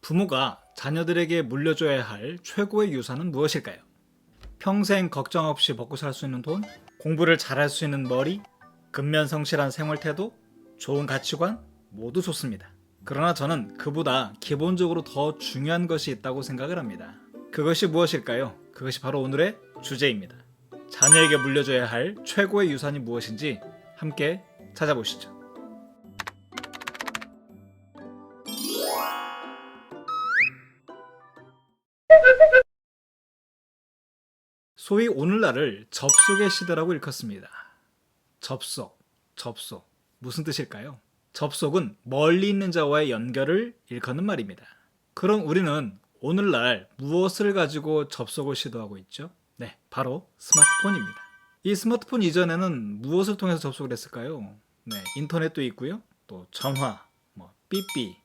부모가 자녀들에게 물려줘야 할 최고의 유산은 무엇일까요? 평생 걱정 없이 먹고 살 수 있는 돈, 공부를 잘할 수 있는 머리, 근면성실한 생활 태도, 좋은 가치관 모두 좋습니다. 그러나 저는 그보다 기본적으로 더 중요한 것이 있다고 생각을 합니다. 그것이 무엇일까요? 그것이 바로 오늘의 주제입니다. 자녀에게 물려줘야 할 최고의 유산이 무엇인지 함께 찾아보시죠. 소위 오늘날을 접속의 시대라고 일컫습니다. 접속. 무슨 뜻일까요? 접속은 멀리 있는 자와의 연결을 일컫는 말입니다. 그럼 우리는 오늘날 무엇을 가지고 접속을 시도하고 있죠? 네, 바로 스마트폰입니다. 이 스마트폰 이전에는 무엇을 통해서 접속을 했을까요? 네, 인터넷도 있고요. 또 전화, 삐삐,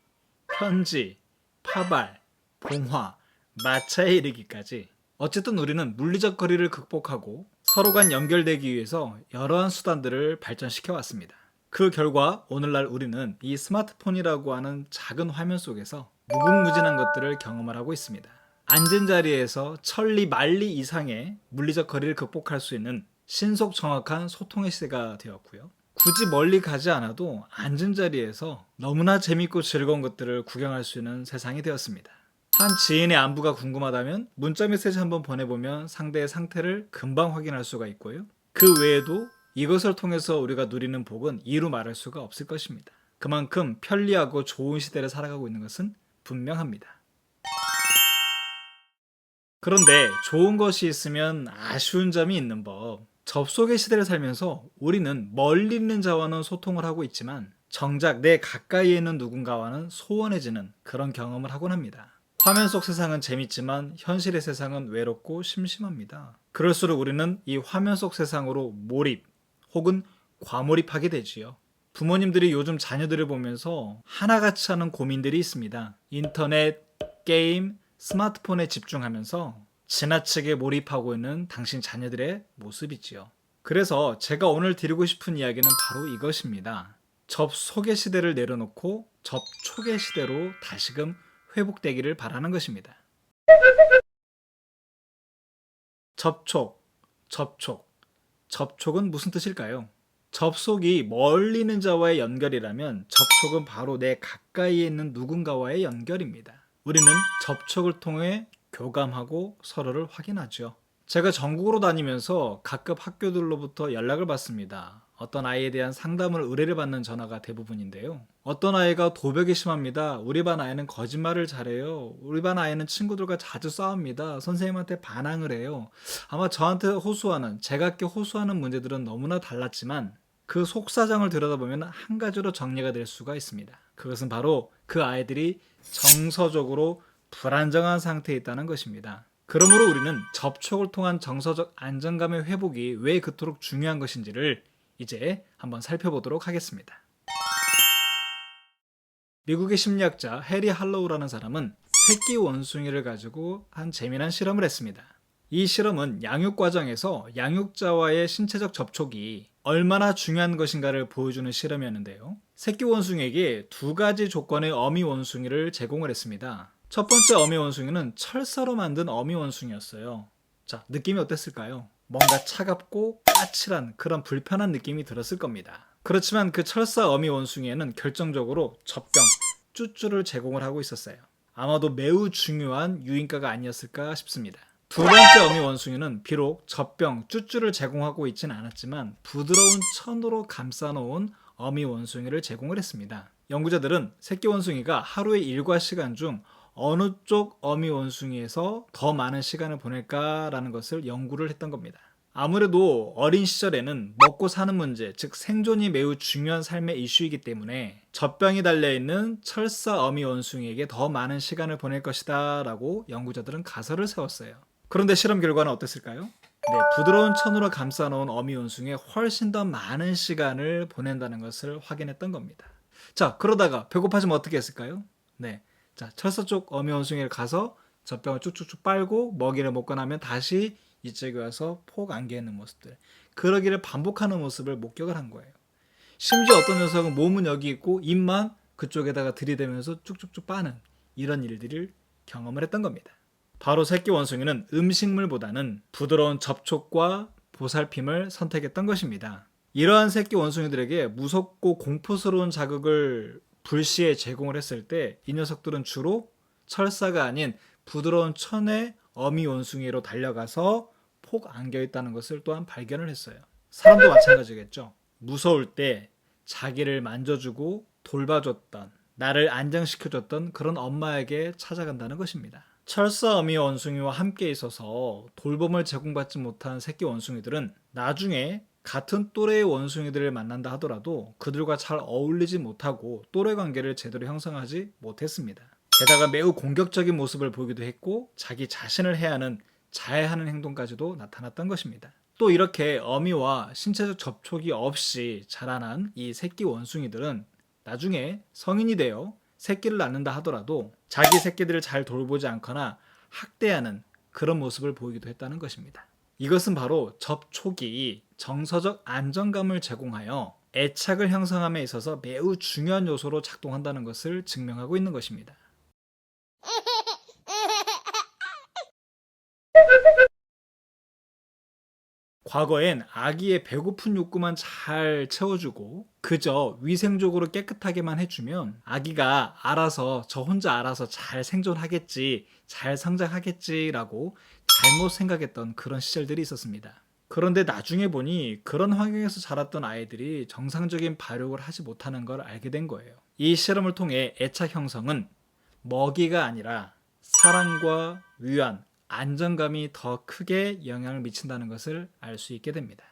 편지, 파발, 봉화, 마차에 이르기까지 어쨌든 우리는 물리적 거리를 극복하고 서로 간 연결되기 위해서 여러한 수단들을 발전시켜 왔습니다. 그 결과 오늘날 우리는 이 스마트폰이라고 하는 작은 화면 속에서 무궁무진한 것들을 경험을 하고 있습니다. 앉은 자리에서 천리 만리 이상의 물리적 거리를 극복할 수 있는 신속 정확한 소통의 시대가 되었고요. 굳이 멀리 가지 않아도 앉은 자리에서 너무나 재밌고 즐거운 것들을 구경할 수 있는 세상이 되었습니다. 한 지인의 안부가 궁금하다면 문자 메시지 한번 보내보면 상대의 상태를 금방 확인할 수가 있고요. 그 외에도 이것을 통해서 우리가 누리는 복은 이루 말할 수가 없을 것입니다. 그만큼 편리하고 좋은 시대를 살아가고 있는 것은 분명합니다. 그런데 좋은 것이 있으면 아쉬운 점이 있는 법. 접속의 시대를 살면서 우리는 멀리 있는 자와는 소통을 하고 있지만 정작 내 가까이에 있는 누군가와는 소원해지는 그런 경험을 하곤 합니다. 화면 속 세상은 재밌지만 현실의 세상은 외롭고 심심합니다. 그럴수록 우리는 이 화면 속 세상으로 몰입 혹은 과몰입하게 되지요. 부모님들이 요즘 자녀들을 보면서 하나같이 하는 고민들이 있습니다. 인터넷, 게임, 스마트폰에 집중하면서 지나치게 몰입하고 있는 당신 자녀들의 모습이지요. 그래서 제가 오늘 드리고 싶은 이야기는 바로 이것입니다. 접속의 시대를 내려놓고 접촉의 시대로 다시금 회복되기를 바라는 것입니다. 접촉은 무슨 뜻일까요? 접속이 멀리 있는 자와의 연결이라면 접촉은 바로 내 가까이에 있는 누군가와의 연결입니다. 우리는 접촉을 통해 교감하고 서로를 확인하죠. 제가 전국으로 다니면서 각급 학교들로부터 연락을 받습니다. 어떤 아이에 대한 상담을 의뢰를 받는 전화가 대부분인데요. 어떤 아이가 도벽이 심합니다. 우리 반 아이는 거짓말을 잘해요. 우리 반 아이는 친구들과 자주 싸웁니다. 선생님한테 반항을 해요. 아마 저한테 호소하는, 제각기 호소하는 문제들은 너무나 달랐지만 그 속사정을 들여다보면 한 가지로 정리가 될 수가 있습니다. 그것은 바로 그 아이들이 정서적으로 불안정한 상태에 있다는 것입니다. 그러므로 우리는 접촉을 통한 정서적 안정감의 회복이 왜 그토록 중요한 것인지를 이제 한번 살펴보도록 하겠습니다. 미국의 심리학자 해리 할로우라는 사람은 새끼 원숭이를 가지고 한 재미난 실험을 했습니다. 이 실험은 양육 과정에서 양육자와의 신체적 접촉이 얼마나 중요한 것인가를 보여주는 실험이었는데요. 새끼 원숭이에게 두 가지 조건의 어미 원숭이를 제공을 했습니다. 첫 번째 어미 원숭이는 철사로 만든 어미 원숭이였어요. 자, 느낌이 어땠을까요? 뭔가 차갑고 까칠한 그런 불편한 느낌이 들었을 겁니다. 그렇지만 그 철사 어미 원숭이에는 결정적으로 젖병, 쭈쭈를 제공을 하고 있었어요. 아마도 매우 중요한 유인가가 아니었을까 싶습니다. 두 번째 어미 원숭이는 비록 젖병, 쭈쭈를 제공하고 있지는 않았지만 부드러운 천으로 감싸놓은 어미 원숭이를 제공을 했습니다. 연구자들은 새끼 원숭이가 하루의 일과 시간 중 어느 쪽 어미 원숭이에서 더 많은 시간을 보낼까라는 것을 연구를 했던 겁니다. 아무래도 어린 시절에는 먹고 사는 문제, 즉 생존이 매우 중요한 삶의 이슈이기 때문에 젖병이 달려있는 철사 어미 원숭이에게 더 많은 시간을 보낼 것이다 라고 연구자들은 가설을 세웠어요. 그런데 실험 결과는 어땠을까요? 네, 부드러운 천으로 감싸놓은 어미 원숭이에 훨씬 더 많은 시간을 보낸다는 것을 확인했던 겁니다. 자, 그러다가 배고파지면 어떻게 했을까요? 네, 자, 철사 쪽 어미 원숭이를 가서 젖병을 쭉쭉쭉 빨고 먹이를 먹고 나면 다시 이쪽에 와서 폭 안기는 모습들, 그러기를 반복하는 모습을 목격을 한 거예요. 심지어 어떤 녀석은 몸은 여기 있고 입만 그쪽에다가 들이대면서 쭉쭉쭉 빠는 이런 일들을 경험을 했던 겁니다. 바로 새끼 원숭이는 음식물보다는 부드러운 접촉과 보살핌을 선택했던 것입니다. 이러한 새끼 원숭이들에게 무섭고 공포스러운 자극을 불시에 제공을 했을 때 이 녀석들은 주로 철사가 아닌 부드러운 천의 어미 원숭이로 달려가서 폭 안겨있다는 것을 또한 발견을 했어요. 사람도 마찬가지겠죠. 무서울 때 자기를 만져주고 돌봐줬던, 나를 안정시켜줬던 그런 엄마에게 찾아간다는 것입니다. 철사 어미 원숭이와 함께 있어서 돌봄을 제공받지 못한 새끼 원숭이들은 나중에 같은 또래의 원숭이들을 만난다 하더라도 그들과 잘 어울리지 못하고 또래 관계를 제대로 형성하지 못했습니다. 게다가 매우 공격적인 모습을 보이기도 했고 자기 자신을 해하는 자해하는 행동까지도 나타났던 것입니다. 또 이렇게 어미와 신체적 접촉이 없이 자라난 이 새끼 원숭이들은 나중에 성인이 되어 새끼를 낳는다 하더라도 자기 새끼들을 잘 돌보지 않거나 학대하는 그런 모습을 보이기도 했다는 것입니다. 이것은 바로 접촉이 정서적 안정감을 제공하여 애착을 형성함에 있어서 매우 중요한 요소로 작동한다는 것을 증명하고 있는 것입니다. 과거엔 아기의 배고픈 욕구만 잘 채워주고 그저 위생적으로 깨끗하게만 해주면 아기가 알아서 저 혼자 알아서 잘 생존하겠지, 잘 성장하겠지라고 잘못 생각했던 그런 시절들이 있었습니다. 그런데 나중에 보니 그런 환경에서 자랐던 아이들이 정상적인 발육을 하지 못하는 걸 알게 된 거예요. 이 실험을 통해 애착 형성은 먹이가 아니라 사랑과 위안, 안정감이 더 크게 영향을 미친다는 것을 알 수 있게 됩니다.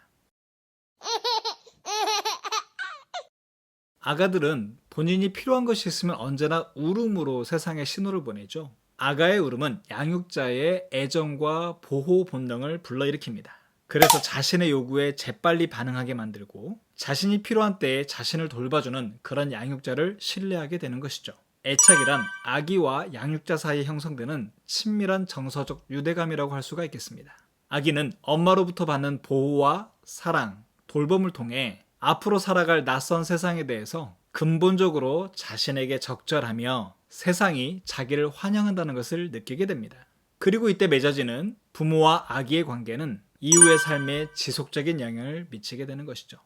아가들은 본인이 필요한 것이 있으면 언제나 울음으로 세상에 신호를 보내죠. 아가의 울음은 양육자의 애정과 보호 본능을 불러일으킵니다. 그래서 자신의 요구에 재빨리 반응하게 만들고 자신이 필요한 때에 자신을 돌봐주는 그런 양육자를 신뢰하게 되는 것이죠. 애착이란 아기와 양육자 사이에 형성되는 친밀한 정서적 유대감이라고 할 수가 있겠습니다. 아기는 엄마로부터 받는 보호와 사랑, 돌봄을 통해 앞으로 살아갈 낯선 세상에 대해서 근본적으로 자신에게 적절하며 세상이 자기를 환영한다는 것을 느끼게 됩니다. 그리고 이때 맺어지는 부모와 아기의 관계는 이후의 삶에 지속적인 영향을 미치게 되는 것이죠.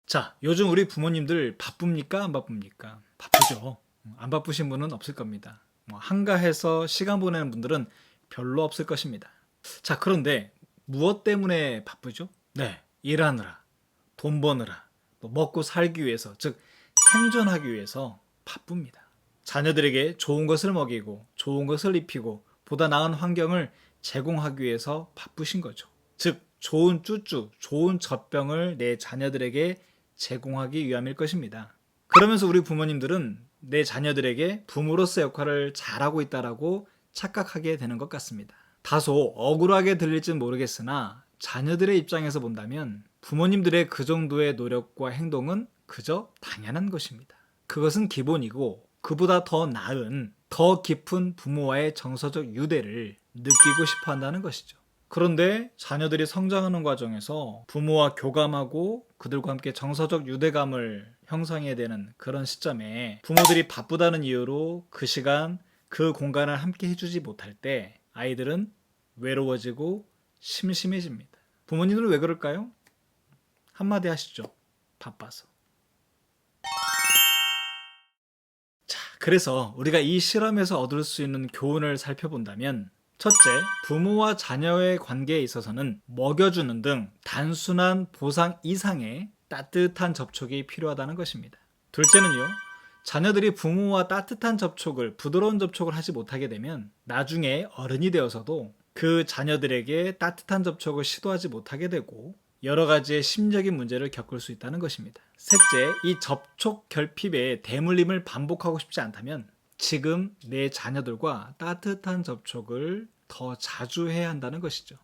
자, 요즘 우리 부모님들 바쁩니까? 안 바쁩니까? 바쁘죠. 안 바쁘신 분은 없을 겁니다. 한가해서 시간 보내는 분들은 별로 없을 것입니다. 자, 그런데 무엇 때문에 바쁘죠? 네, 일하느라, 돈 버느라, 또 먹고 살기 위해서, 즉 생존하기 위해서 바쁩니다. 자녀들에게 좋은 것을 먹이고 좋은 것을 입히고 보다 나은 환경을 제공하기 위해서 바쁘신 거죠. 즉 좋은 쭈쭈, 좋은 젖병을 내 자녀들에게 제공하기 위함일 것입니다. 그러면서 우리 부모님들은 내 자녀들에게 부모로서 역할을 잘하고 있다라고 착각하게 되는 것 같습니다. 다소 억울하게 들릴진 모르겠으나 자녀들의 입장에서 본다면 부모님들의 그 정도의 노력과 행동은 그저 당연한 것입니다. 그것은 기본이고 그보다 더 나은, 더 깊은 부모와의 정서적 유대를 느끼고 싶어 한다는 것이죠. 그런데 자녀들이 성장하는 과정에서 부모와 교감하고 그들과 함께 정서적 유대감을 형성해야 되는 그런 시점에 부모들이 바쁘다는 이유로 그 시간, 그 공간을 함께 해주지 못할 때 아이들은 외로워지고 심심해집니다. 부모님들은 왜 그럴까요? 한마디 하시죠. 바빠서. 자, 그래서 우리가 이 실험에서 얻을 수 있는 교훈을 살펴본다면 첫째, 부모와 자녀의 관계에 있어서는 먹여주는 등 단순한 보상 이상의 따뜻한 접촉이 필요하다는 것입니다. 둘째는요, 자녀들이 부모와 따뜻한 접촉을, 부드러운 접촉을 하지 못하게 되면 나중에 어른이 되어서도 그 자녀들에게 따뜻한 접촉을 시도하지 못하게 되고 여러 가지의 심적인 문제를 겪을 수 있다는 것입니다. 셋째, 이 접촉 결핍의 대물림을 반복하고 싶지 않다면 지금 내 자녀들과 따뜻한 접촉을 더 자주 해야 한다는 것이죠.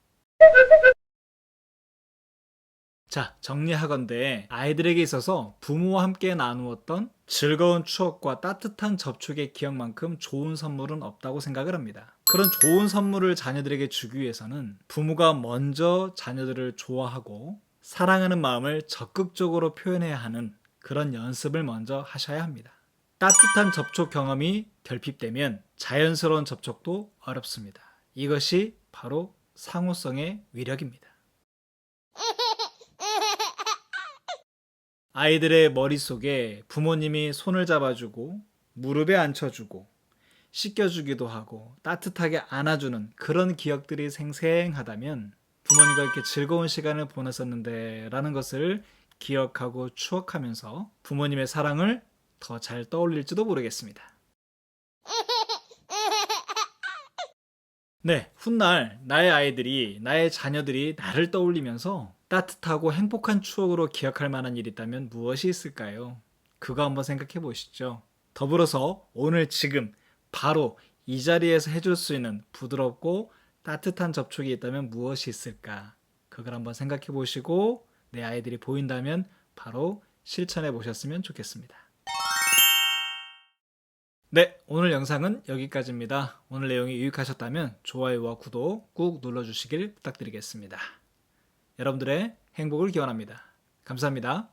자, 정리하건대 아이들에게 있어서 부모와 함께 나누었던 즐거운 추억과 따뜻한 접촉의 기억만큼 좋은 선물은 없다고 생각을 합니다. 그런 좋은 선물을 자녀들에게 주기 위해서는 부모가 먼저 자녀들을 좋아하고 사랑하는 마음을 적극적으로 표현해야 하는 그런 연습을 먼저 하셔야 합니다. 따뜻한 접촉 경험이 결핍되면 자연스러운 접촉도 어렵습니다. 이것이 바로 상호성의 위력입니다. 아이들의 머릿속에 부모님이 손을 잡아주고 무릎에 앉혀주고 씻겨주기도 하고 따뜻하게 안아주는 그런 기억들이 생생하다면 부모님과 이렇게 즐거운 시간을 보냈었는데 라는 것을 기억하고 추억하면서 부모님의 사랑을 더 잘 떠올릴지도 모르겠습니다. 네, 훗날 나의 아이들이, 나의 자녀들이 나를 떠올리면서 따뜻하고 행복한 추억으로 기억할 만한 일이 있다면 무엇이 있을까요? 그거 한번 생각해 보시죠. 더불어서 오늘 지금 바로 이 자리에서 해줄 수 있는 부드럽고 따뜻한 접촉이 있다면 무엇이 있을까? 그걸 한번 생각해 보시고 내 아이들이 보인다면 바로 실천해 보셨으면 좋겠습니다. 네, 오늘 영상은 여기까지입니다. 오늘 내용이 유익하셨다면 좋아요와 구독 꾹 눌러주시길 부탁드리겠습니다. 여러분들의 행복을 기원합니다. 감사합니다.